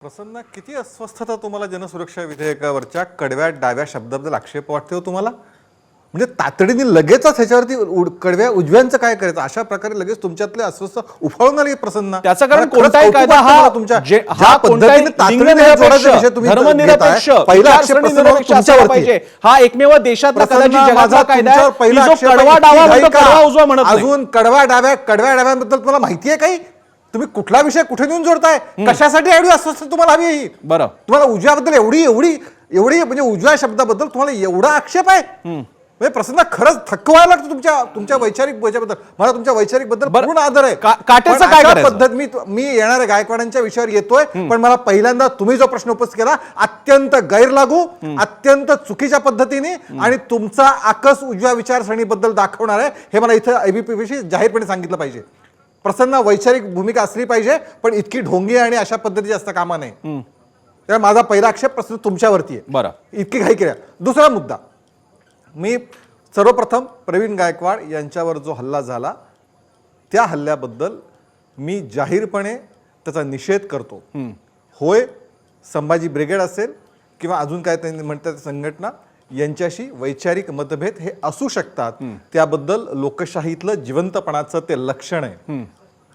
प्रसन्न, किती अस्वस्थता तुम्हाला जनसुरक्षा विधेयकावरच्या कडव्या डाव्या शब्दाबद्दल आक्षेप वाटते हो तुम्हाला? म्हणजे तातडीने लगेचच ह्याच्यावरती कडव्या उजव्यांचं काय करायचं अशा प्रकारे लगेच तुमच्यातले अस्वस्थ उफाळून आले प्रसन्न. त्याचं कारण मला खरंच कोणताही कौतुक कायदा वाटतं हा मला तुमच्या जे- ज्या हा पद्धतीने कोणताही तातडीने लिंगनिरपेक्ष, जोडाचा विषय तुम्ही धर्मनिरपेक्ष, घेताय. पहिला आक्षेप प्रसन्न विचारसरणीनिरपेक्ष असायला तुमच्यावरती पाहिजे. हा एकमेव देशातला प्रसन्न, कदाचित जगातला माझा कायदा आहे तुमच्यावर की पहिला जो आक्षेप आहे, कडवा इतकी डावा घाई म्हणतो, का? कडवा उजवा म्हणत नाही. अजून कडव्या डाव्यांबद्दल तुम्हाला माहिती आहे काही? तुम्ही कुठला विषय कुठे नेऊन जोडताय? कशासाठी एवढी अस्वस्थ तुम्हाला हवी आहे? बरं. तुम्हाला उजव्याबद्दल एवढी एवढी एवढी म्हणजे उजव्या शब्दाबद्दल तुम्हाला एवढा आक्षेप आहे? म्हणजे प्रसन्न, खरंच थकवायला लागतं तुमच्या वैचारिक बद्दल. मला तुमच्या वैचारिक बद्दल पूर्ण आदर आहे. काट्याचं पण काय अशा करायचं? पद्धत मी येणाऱ्या गायकवाडांच्या विषयावर येतोय, पण मला पहिल्यांदा तुम्ही जो प्रश्न उपस्थित केला अत्यंत गैरलागू, अत्यंत चुकीच्या पद्धतीने आणि तुमचा आकस उजव्या विचारसरणीबद्दल दाखवणार आहे हे मला इथं एबीपीशी जाहीरपणे सांगितलं पाहिजे. प्रसन्न, वैचारिक भूमिका असली पाहिजे, पण इतकी ढोंगी आणि अशा पद्धतीची असता कामा नये. त्यामुळे माझा पहिला आक्षेप प्रश्न तुमच्यावरती आहे. बरं. इतकी घाई केल्या. दुसरा मुद्दा, मी सर्वप्रथम प्रवीण गायकवाड यांच्यावर जो हल्ला झाला त्या हल्ल्याबद्दल मी जाहीरपणे त्याचा निषेध करतो. होय, संभाजी ब्रिगेड असेल किंवा अजून काय त्यांनी म्हणतात संघटना यांच्याशी वैचारिक मतभेद हे असू शकतात, त्याबद्दल लोकशाहीतलं जिवंतपणाचं ते लक्षण आहे.